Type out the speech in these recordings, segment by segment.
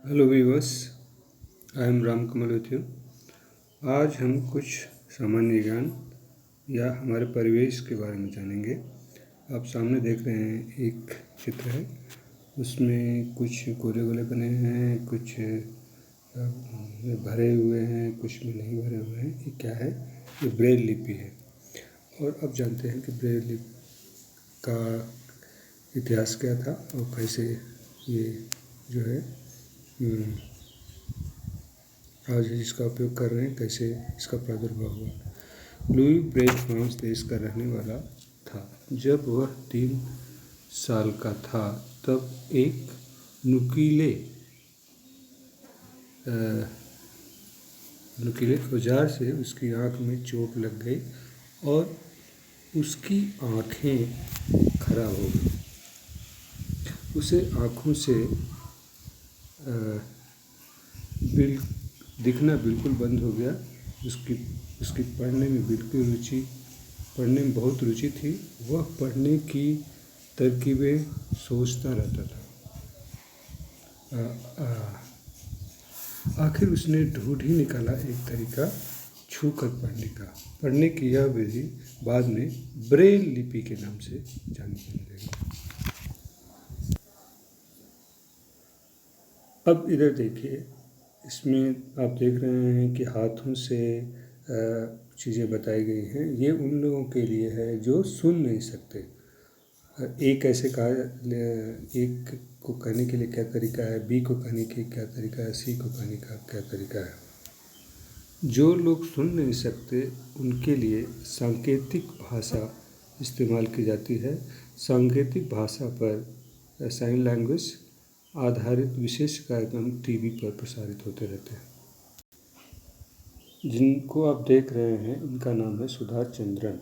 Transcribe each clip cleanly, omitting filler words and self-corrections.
Hello viewers, I am Ram Kamal with you. आज हम कुछ सामान्य ज्ञान या हमारे परिवेश के बारे में जानेंगे। आप सामने देख रहे हैं एक चित्र है, उसमें कुछ गोले गोले बने हैं, कुछ भरे हुए हैं, कुछ में नहीं भरे हुए हैं। ये क्या है? ये ब्रेल लिपि है। और अब जानते हैं कि ब्रेल लिपि का इतिहास क्या था और कैसे ये जो है आज इसका उपयोग कर रहे हैं, कैसे इसका प्रादुर्भाव हुआ। लुई ब्रेल फ्रांस देश का रहने वाला था। जब वह 3 साल का था तब एक नुकीले औजार से उसकी आँख में चोट लग गई और उसकी आँखें खराब हो गई। उसे आँखों से दिखना बिल्कुल बंद हो गया। उसकी पढ़ने में बहुत रुचि थी। वह पढ़ने की तरकीबें सोचता रहता था। आखिर उसने ढूंढ ही निकाला एक तरीका छू कर पढ़ने का। पढ़ने की यह विधि बाद में ब्रेल लिपि के नाम से जानी लगी। अब इधर देखिए, इसमें आप देख रहे हैं कि हाथों से चीज़ें बताई गई हैं। ये उन लोगों के लिए है जो सुन नहीं सकते। एक ऐसे कहा, एक को कहने के लिए क्या तरीका है, बी को कहने के क्या तरीका है, सी को कहने का क्या तरीका है। जो लोग सुन नहीं सकते उनके लिए सांकेतिक भाषा इस्तेमाल की जाती है। सांकेतिक भाषा पर साइन लैंग्वेज आधारित विशेष कार्यक्रम टीवी पर प्रसारित होते रहते हैं। जिनको आप देख रहे हैं इनका नाम है सुधा चंद्रन।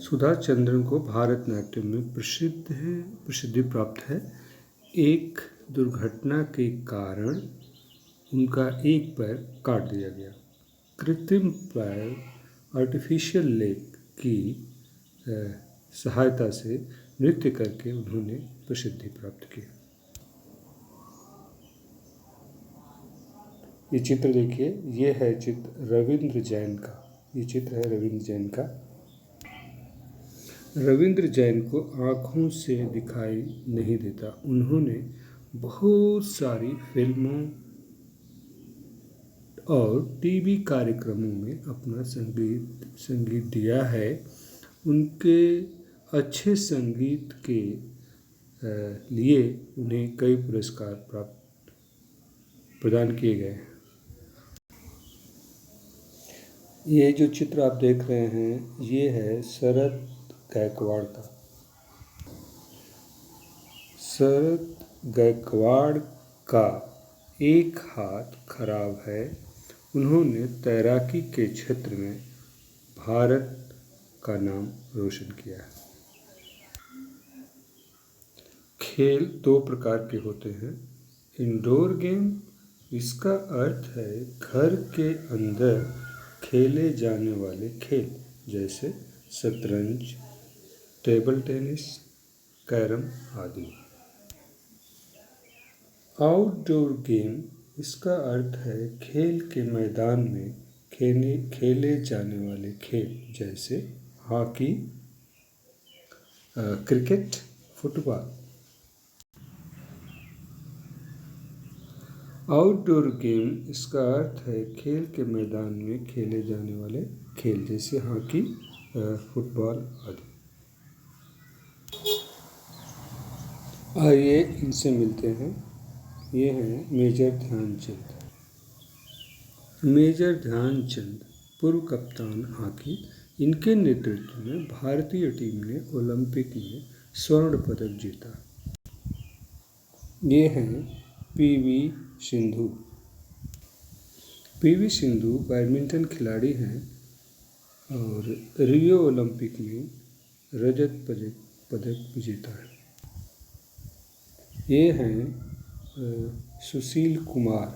सुधा चंद्रन को भारतनाट्यम में प्रसिद्धि प्राप्त है। एक दुर्घटना के कारण उनका एक पैर काट दिया गया। कृत्रिम पैर आर्टिफिशियल लेग की सहायता से नृत्य करके उन्होंने प्रसिद्धि प्राप्त की। ये चित्र देखिए, ये है चित्र रविंद्र जैन का। ये चित्र है रविंद्र जैन का। रविंद्र जैन को आँखों से दिखाई नहीं देता। उन्होंने बहुत सारी फिल्मों और टीवी कार्यक्रमों में अपना संगीत दिया है। उनके अच्छे संगीत के लिए उन्हें कई पुरस्कार प्रदान किए गए हैं। ये जो चित्र आप देख रहे हैं ये है शरद गायकवाड़ का। शरद गायकवाड़ का एक हाथ खराब है। उन्होंने तैराकी के क्षेत्र में भारत का नाम रोशन किया है। खेल 2 प्रकार के होते हैं। इंडोर गेम, इसका अर्थ है घर के अंदर खेले जाने वाले खेल, जैसे शतरंज, टेबल टेनिस, कैरम आदि। आउटडोर गेम, इसका अर्थ है खेल के मैदान में खेले जाने वाले खेल, जैसे hockey, cricket, football. Outdoor game, इसका अर्थ है खेल के मैदान में खेले जाने वाले खेल, जैसे हॉकी, फुटबॉल आदि। आइए इनसे मिलते हैं। ये हैं मेजर ध्यानचंद। मेजर ध्यानचंद पूर्व कप्तान हॉकी। इनके नेतृत्व में भारतीय टीम ने ओलंपिक में स्वर्ण पदक जीता। ये हैं PV Sindhu. PV Sindhu badminton खिलाड़ी हैं और रियो ओलंपिक में रजत पदक विजेता है। ये हैं सुशील कुमार।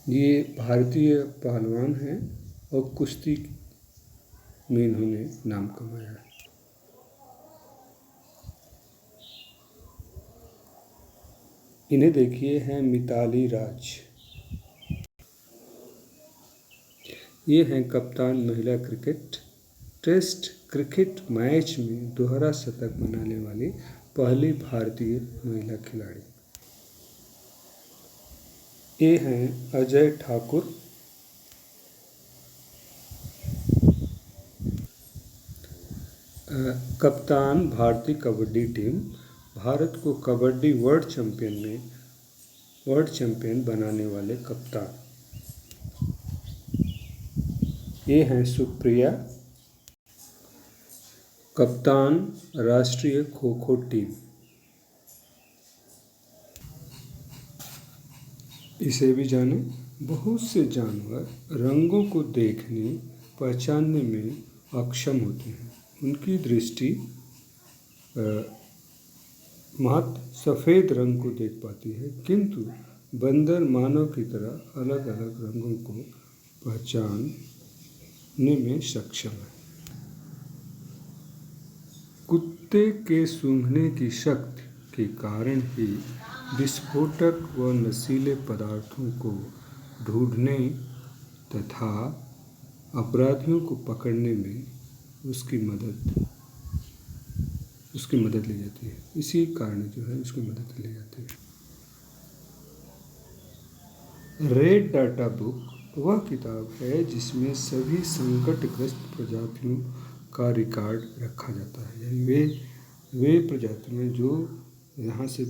ये भारतीय पहलवान हैं और कुश्ती में इन्होंने नाम कमाया है। इन्हें देखिए हैं मिताली राज। ये हैं कप्तान महिला क्रिकेट। टेस्ट क्रिकेट मैच में दोहरा शतक बनाने वाली पहली भारतीय महिला खिलाड़ी। ये हैं अजय ठाकुर। कप्तान भारतीय कबड्डी टीम, भारत को कबड्डी वर्ल्ड चैंपियन बनाने वाले कप्तान। ये हैं सुप्रिया, कप्तान राष्ट्रीय खो खो टीम। इसे भी जाने। बहुत से जानवर रंगों को देखने पहचानने में अक्षम होते हैं। उनकी दृष्टि मात्र सफ़ेद रंग को देख पाती है, किंतु बंदर मानव की तरह अलग अलग रंगों को पहचानने में सक्षम है। कुत्ते के सूंघने की शक्ति के कारण ही विस्फोटक व नशीले पदार्थों को ढूंढने तथा अपराधियों को पकड़ने में उसकी मदद ली जाती है। इसी कारण जो है उसकी मदद ली जाती है। रेड डाटा बुक वह किताब है जिसमें सभी संकटग्रस्त प्रजातियों का रिकॉर्ड रखा जाता है। यानी वे प्रजातियाँ जो यहाँ से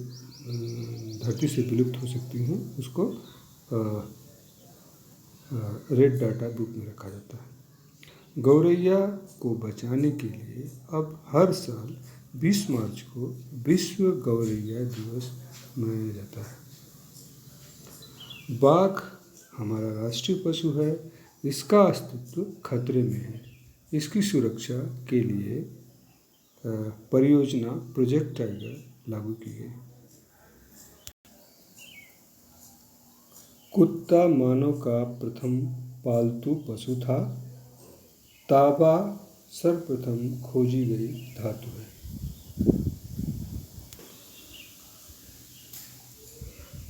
धरती से विलुप्त हो सकती हैं, उसको रेड डाटा बुक में रखा जाता है। गौरैया को बचाने के लिए अब हर साल 20 मार्च को विश्व गौरैया दिवस मनाया जाता है। बाघ हमारा राष्ट्रीय पशु है। इसका अस्तित्व खतरे में है। इसकी सुरक्षा के लिए परियोजना प्रोजेक्ट टाइगर लागू की गई। कुत्ता मानव का प्रथम पालतू पशु था। तांबा सर्वप्रथम खोजी गई धातु है।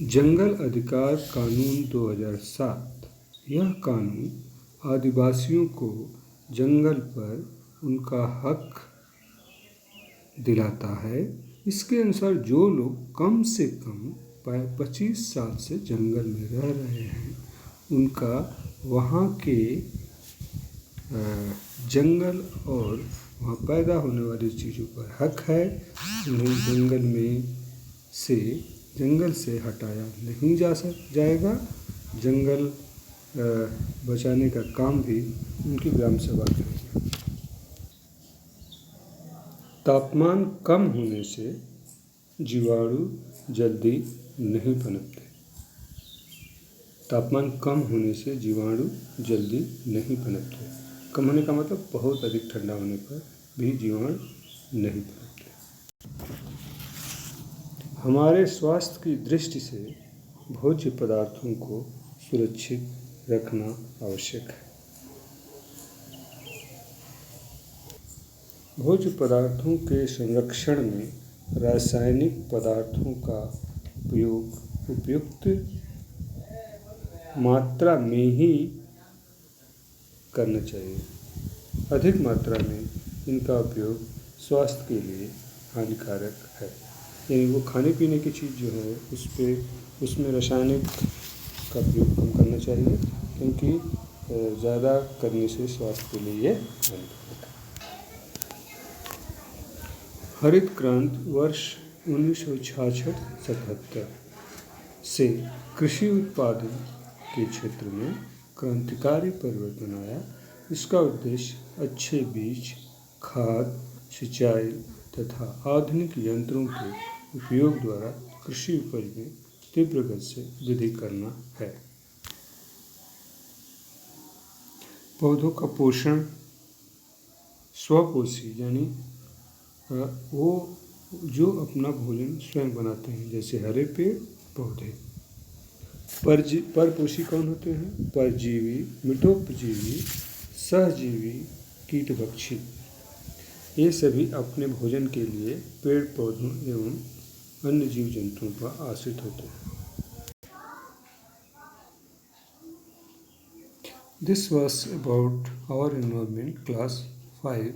जंगल अधिकार कानून 2007। यह कानून आदिवासियों को जंगल पर उनका हक दिलाता है। इसके अनुसार जो लोग कम से कम 25 साल से जंगल में रह रहे हैं, उनका वहाँ के जंगल और वहाँ पैदा होने वाली चीज़ों पर हक है। उन्हें जंगल से हटाया नहीं जाएगा। जंगल बचाने का काम भी उनकी ग्राम सभा करेगी। तापमान कम होने से जीवाणु जल्दी नहीं पनपते। तापमान कम होने से जीवाणु जल्दी नहीं पनपते। कम होने का मतलब बहुत अधिक ठंडा होने पर भी जीवाणु नहीं पनपते। हमारे स्वास्थ्य की दृष्टि से भोज्य पदार्थों को सुरक्षित रखना आवश्यक है। भोज्य पदार्थों के संरक्षण में रासायनिक पदार्थों का उपयोग उपयुक्त मात्रा में ही करना चाहिए। अधिक मात्रा में इनका उपयोग स्वास्थ्य के लिए हानिकारक है। यानी वो खाने पीने की चीज़ जो है उसमें रासायनिक का उपयोग कम करना चाहिए, क्योंकि ज़्यादा करने से स्वास्थ्य के लिए ये हानिकारक है। हरित क्रांति वर्ष 1966-77 से कृषि उत्पादन के क्षेत्र में क्रांतिकारी परिवर्तन आया। इसका उद्देश्य अच्छे बीज, खाद, सिंचाई तथा आधुनिक यंत्रों के उपयोग द्वारा कृषि उपज में तीव्र गति से वृद्धि करना है। पौधों का पोषण स्वपोषी, यानी वो जो अपना भोजन स्वयं बनाते हैं, जैसे हरे पेड़ पौधे। परपोषी कौन होते हैं? परजीवी, मिटोपजीवी, सहजीवी, कीटभक्षी। ये सभी अपने भोजन के लिए पेड़ पौधों एवं अन्य जीव जंतुओं पर आश्रित होते हैं। This was about our environment, class 5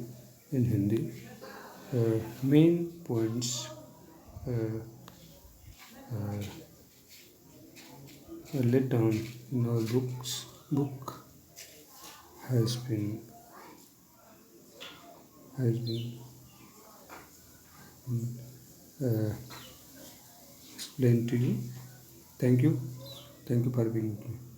in Hindi. Main points uh, laid down in our book has been uh, explained to you. Thank you for being with me.